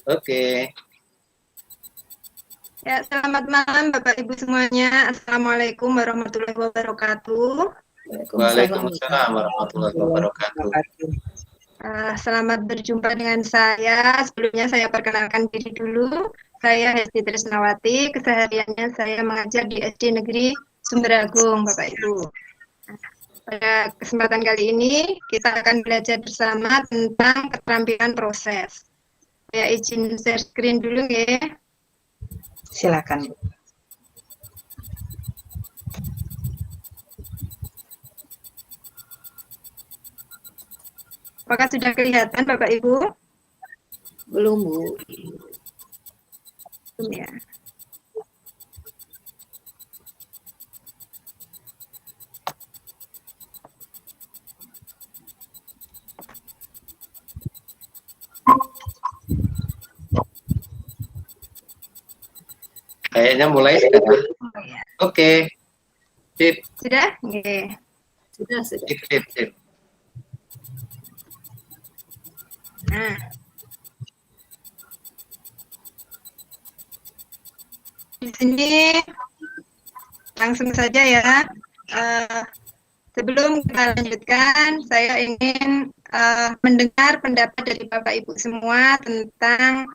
Oke. Ya, selamat malam Bapak Ibu semuanya. Assalamualaikum warahmatullahi wabarakatuh. Waalaikumsalam warahmatullahi wabarakatuh. Selamat berjumpa dengan saya. Sebelumnya saya perkenalkan diri dulu. Saya Hesti Trisnawati. Kesehariannya saya mengajar di SD Negeri Sumberagung, Bapak Ibu. Pada kesempatan kali ini kita akan belajar bersama tentang keterampilan proses. Saya izin share screen dulu ya. Silakan. Apakah sudah kelihatan Bapak Ibu? Belum, Bu. Belum ya. Kayaknya mulai sekarang. Oke. Sip. Sudah? Oke. Sudah. Sip. Nah, di sini langsung saja ya. Sebelum kita lanjutkan, saya ingin mendengar pendapat dari Bapak Ibu semua tentang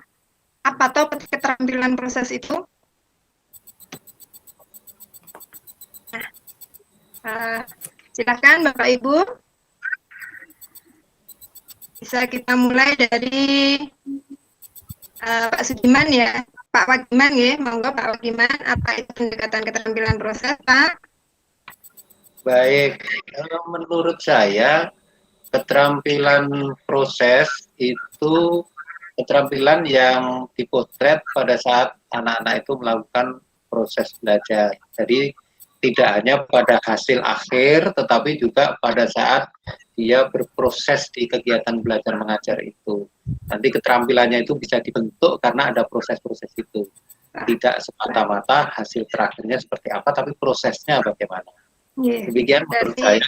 apa toh keterampilan proses itu. Nah, silakan Bapak Ibu. Bisa kita mulai dari Pak Sudiman ya. Pak Wagiman ya, monggo Pak Wagiman, apa itu pendekatan keterampilan proses, Pak? Baik. Menurut saya keterampilan proses itu keterampilan yang dipotret pada saat anak-anak itu melakukan proses belajar. Jadi tidak hanya pada hasil akhir, tetapi juga pada saat dia berproses di kegiatan belajar mengajar itu. Nanti keterampilannya itu bisa dibentuk karena ada proses-proses itu. Tidak semata-mata hasil terakhirnya seperti apa, tapi prosesnya bagaimana. Demikian menurut saya.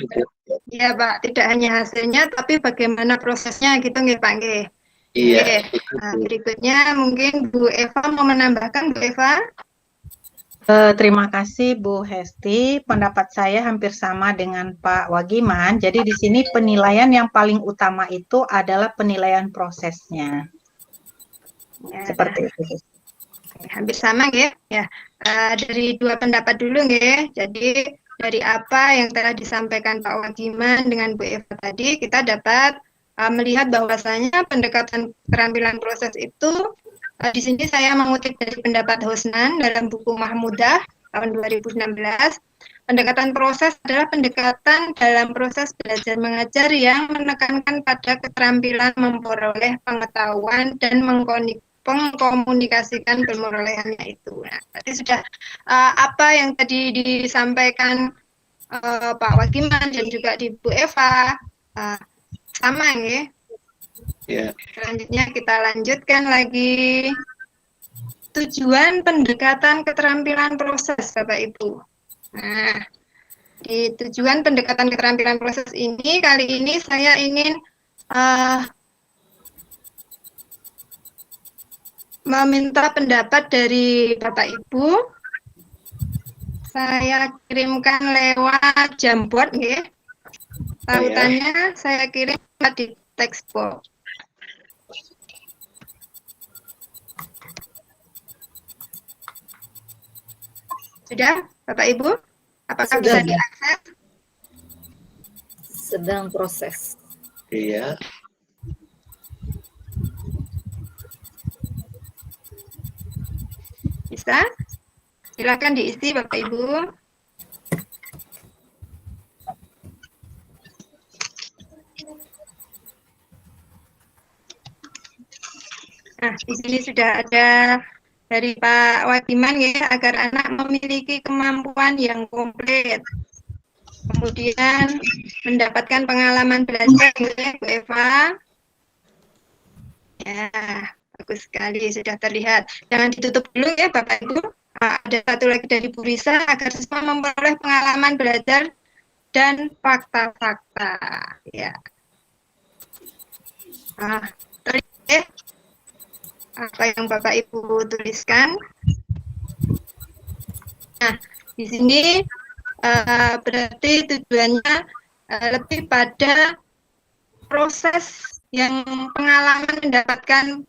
Iya Pak, tidak hanya hasilnya, tapi bagaimana prosesnya gitu nggih Pak nggih. Iya. Nah, berikutnya mungkin Bu Eva mau menambahkan, Bu Eva. Terima kasih Bu Hesti. Pendapat saya hampir sama dengan Pak Wagiman. Jadi di sini penilaian yang paling utama itu adalah penilaian prosesnya. Ya, seperti itu. Hampir sama ya. Dari dua pendapat dulu ya. Jadi dari apa yang telah disampaikan Pak Wagiman dengan Bu Eva tadi, kita dapat melihat bahwasanya pendekatan keterampilan proses itu di sini saya mengutip dari pendapat Hosnan dalam buku Mahmudah tahun 2016. Pendekatan proses adalah pendekatan dalam proses belajar mengajar yang menekankan pada keterampilan memperoleh pengetahuan dan mengkomunikasikan perolehannya itu. Nah, berarti sudah apa yang tadi disampaikan Pak Wagiman dan juga di Bu Eva sama ya. Selanjutnya kita lanjutkan lagi tujuan pendekatan keterampilan proses Bapak Ibu. Nah, di tujuan pendekatan keterampilan proses ini kali ini saya ingin meminta pendapat dari Bapak Ibu. Saya kirimkan lewat Jamboard ya. Tautannya saya kirim di text box. Sudah, Bapak Ibu? Apakah bisa diakses? Sedang proses. Iya. Bisa? Silakan diisi Bapak Ibu. Nah, di sini sudah ada dari Pak Wagiman ya, agar anak memiliki kemampuan yang komplit. Kemudian mendapatkan pengalaman belajar ya, Bu Eva. Ya, bagus sekali sudah terlihat. Jangan ditutup dulu ya Bapak Ibu. Ada satu lagi dari Bu Risa, agar siswa memperoleh pengalaman belajar dan fakta-fakta. Ya. Terlihat ya. apa yang Bapak Ibu tuliskan. Nah, di sini berarti tujuannya lebih pada proses yang pengalaman mendapatkan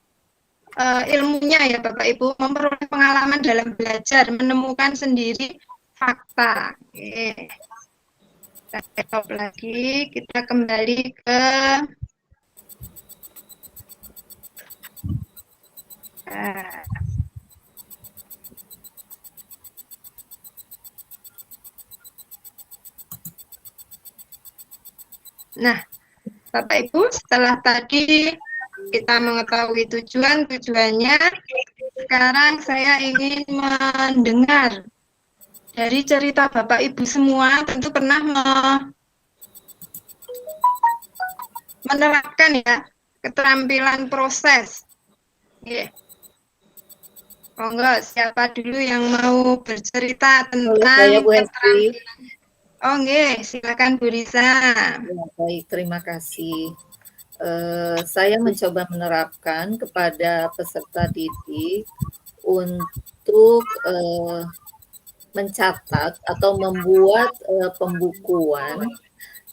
ilmunya ya Bapak Ibu, memperoleh pengalaman dalam belajar, menemukan sendiri fakta. Oke. Kita stop lagi, kita kembali ke nah, Bapak Ibu, setelah tadi kita mengetahui tujuannya, sekarang saya ingin mendengar dari cerita Bapak Ibu semua, tentu pernah menerapkan ya keterampilan proses. Yeah. Monggo, siapa dulu yang mau bercerita tentang saya Bu Hesti. Oh, nggih, silakan Bu Risa. Ya, baik, terima kasih. Saya mencoba menerapkan kepada peserta didik untuk mencatat atau membuat pembukuan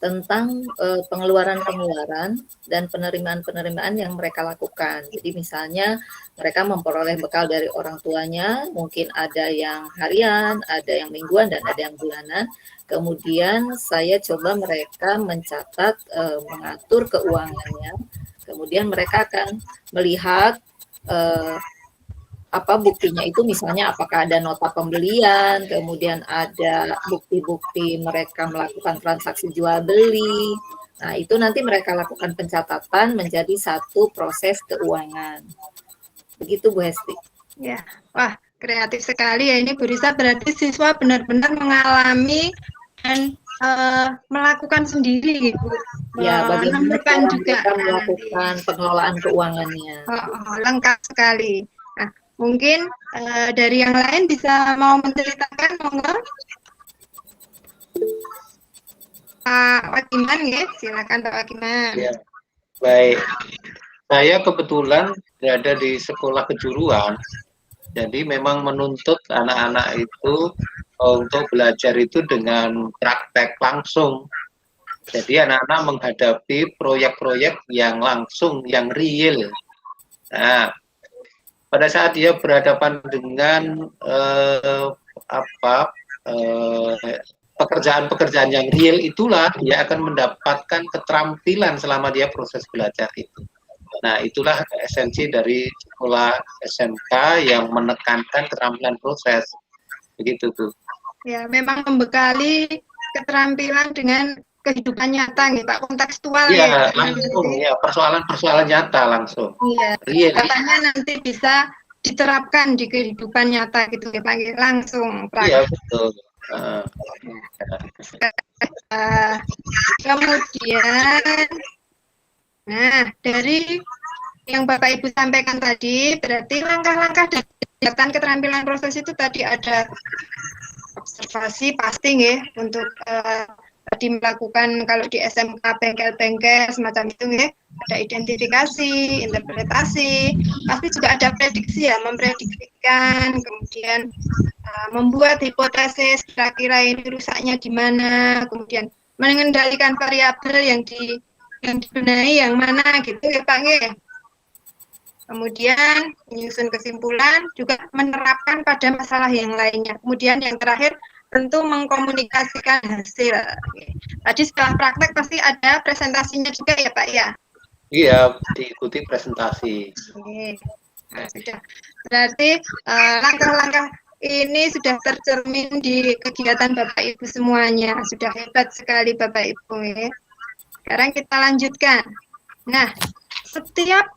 tentang pengeluaran-pengeluaran dan penerimaan-penerimaan yang mereka lakukan. Jadi misalnya mereka memperoleh bekal dari orang tuanya, mungkin ada yang harian, ada yang mingguan, dan ada yang bulanan. Kemudian saya coba mereka mencatat, mengatur keuangannya. Kemudian mereka akan melihat apa buktinya itu, misalnya apakah ada nota pembelian, kemudian ada bukti-bukti mereka melakukan transaksi jual beli. Nah, itu nanti mereka lakukan pencatatan menjadi satu proses keuangan. Begitu Bu Hesti. Ya, wah kreatif sekali ya ini Bu Risa, berarti siswa benar-benar mengalami dan melakukan sendiri gitu. Ya, bagaimana cara juga mereka melakukan pengelolaan keuangannya. Lengkap sekali. Nah, mungkin dari yang lain bisa mau menceritakan, monggo. Pak Wagiman ya, silakan Pak Wagiman. Ya, baik. Saya kebetulan berada di sekolah kejuruan, jadi memang menuntut anak-anak itu untuk belajar itu dengan praktek langsung. Jadi anak-anak menghadapi proyek-proyek yang langsung, yang real. Nah, pada saat dia berhadapan dengan pekerjaan-pekerjaan yang real, itulah dia akan mendapatkan keterampilan selama dia proses belajar itu. Nah, itulah esensi dari sekolah SMK yang menekankan keterampilan proses. Begitu, Bu. Ya, memang membekali keterampilan dengan kehidupan nyata nih Pak, kontekstual ya. Langsung ya, persoalan-persoalan nyata langsung. Iya, real. Katanya nanti bisa diterapkan di kehidupan nyata gitu ya Pak, langsung. Iya, betul. Kemudian, nah dari yang Bapak Ibu sampaikan tadi, berarti langkah-langkah dan keterampilan proses itu tadi ada observasi pasti ya untuk tadi melakukan kalau di SMK bengkel-bengkel semacam itu ya, ada identifikasi, interpretasi, pasti juga ada prediksi ya, memprediksikan, kemudian membuat hipotesis kira-kira ini rusaknya di mana, kemudian mengendalikan variabel yang dibenahi yang mana gitu ya Pak ya. Kemudian menyusun kesimpulan, juga menerapkan pada masalah yang lainnya. Kemudian yang terakhir tentu mengkomunikasikan hasil. Tadi setelah praktek pasti ada presentasinya juga ya Pak ya? Iya, diikuti presentasi. Oke. Nah, sudah. Berarti langkah-langkah ini sudah tercermin di kegiatan Bapak Ibu semuanya. Sudah hebat sekali Bapak Ibu ya. Sekarang kita lanjutkan. Nah, setiap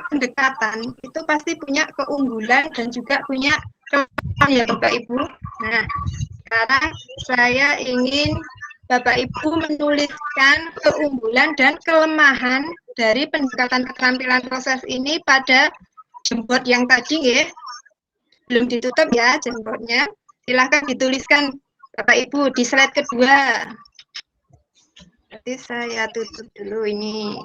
pendekatan itu pasti punya keunggulan dan juga punya kelemahan ya Bapak Ibu. Nah, sekarang saya ingin Bapak Ibu menuliskan keunggulan dan kelemahan dari pendekatan keterampilan proses ini pada jemput yang tadi ya. Belum ditutup ya jemputnya. Silahkan dituliskan Bapak Ibu di slide kedua. Nanti saya tutup dulu ini.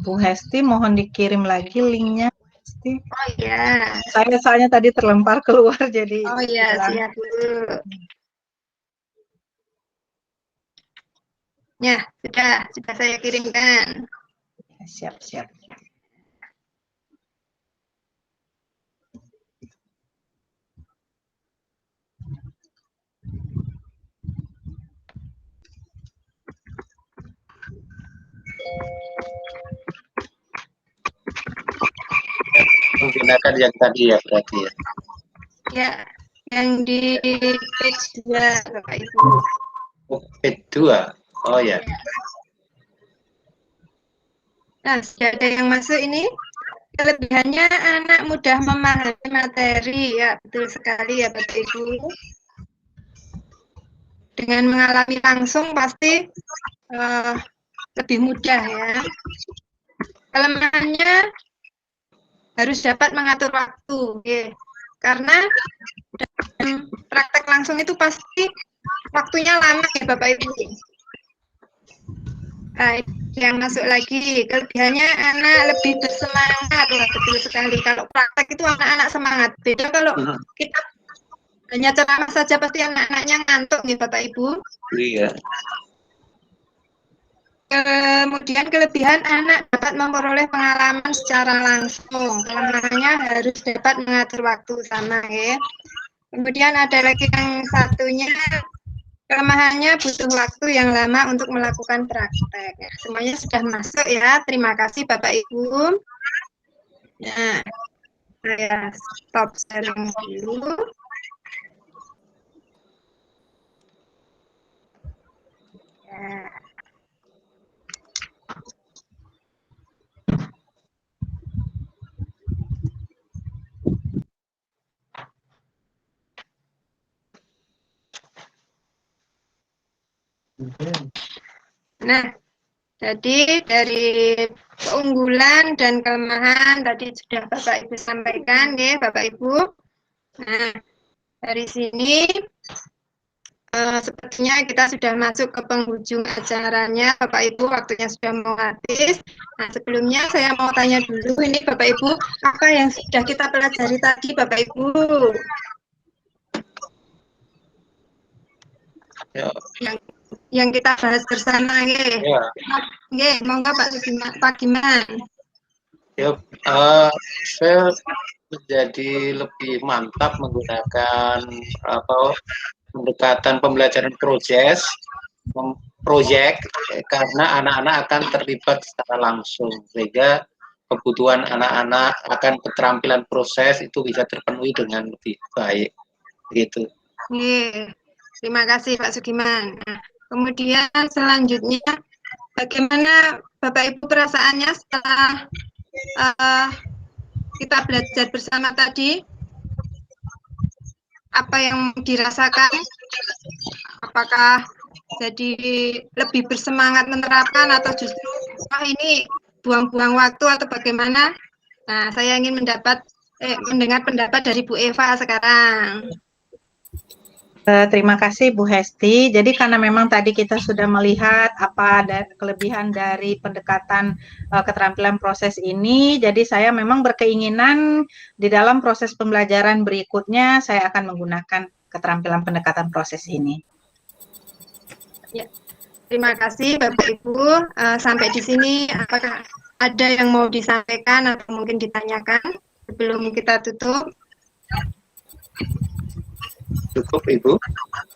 Bu Hesti, mohon dikirim lagi linknya. Hesti. Oh ya. Saya soalnya tadi terlempar keluar, jadi Oh ya, hilang. siap dulu. Ya, sudah saya kirimkan. Siap. Menggunakan yang tadi ya berarti ya. Ya, yang di page 2, Bapak Ibu. Page 2. Oh ya. Nah, sudah ada yang masuk ini. Kelebihannya anak mudah memahami materi, ya betul sekali ya Bapak Ibu. Dengan mengalami langsung pasti lebih mudah ya. Kelemahannya harus dapat mengatur waktu, ya. Karena dalam praktek langsung itu pasti waktunya lama ya Bapak Ibu. Nah, yang masuk lagi, kelebihannya anak lebih bersemangat, lah betul sekali. Kalau praktek itu anak-anak semangat. Beda kalau kita hanya ceramah saja pasti anak-anaknya ngantuk nih Bapak Ibu. Iya. Kemudian kelebihan anak dapat memperoleh pengalaman secara langsung. Kelemahannya harus dapat mengatur waktu sama ya. Kemudian ada lagi yang satunya, kelemahannya butuh waktu yang lama untuk melakukan praktek. Ya, semuanya sudah masuk ya. Terima kasih Bapak Ibu. Nah, saya stop sharing dulu. Ya. Nah, jadi dari keunggulan dan kelemahan tadi sudah Bapak Ibu sampaikan ya Bapak Ibu. Nah, dari sini sepertinya kita sudah masuk ke penghujung acaranya Bapak Ibu, waktunya sudah mau habis. Nah, sebelumnya saya mau tanya dulu ini Bapak Ibu, apa yang sudah kita pelajari tadi Bapak Ibu? Ya. Yang kita bahas bersama nggih. Ya. Nggih, monggo Pak Giman. Ya, saya menjadi lebih mantap menggunakan pendekatan pembelajaran proyek karena anak-anak akan terlibat secara langsung sehingga kebutuhan anak-anak akan keterampilan proses itu bisa terpenuhi dengan lebih baik gitu. Terima kasih Pak Sugiman. Nah, kemudian selanjutnya bagaimana Bapak Ibu perasaannya setelah kita belajar bersama tadi? Apa yang dirasakan? Apakah jadi lebih bersemangat menerapkan atau justru ini buang-buang waktu atau bagaimana? Nah, saya ingin mendengar pendapat dari Bu Eva sekarang. Terima kasih Bu Hesti. Jadi karena memang tadi kita sudah melihat apa kelebihan dari pendekatan keterampilan proses ini, jadi saya memang berkeinginan di dalam proses pembelajaran berikutnya saya akan menggunakan keterampilan pendekatan proses ini. Ya, terima kasih Bapak Ibu. Sampai di sini apakah ada yang mau disampaikan atau mungkin ditanyakan sebelum kita tutup? Cukup Ibu.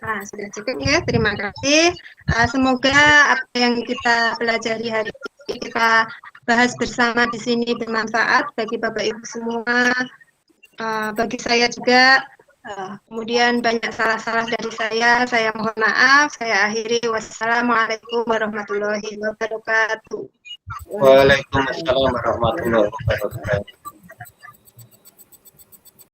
Nah, sudah cukup ya, terima kasih. Semoga apa yang kita pelajari hari ini kita bahas bersama di sini bermanfaat bagi Bapak Ibu semua, bagi saya juga. Kemudian banyak salah-salah dari saya mohon maaf. Saya akhiri, wassalamualaikum warahmatullahi wabarakatuh. Waalaikumsalam warahmatullahi wabarakatuh.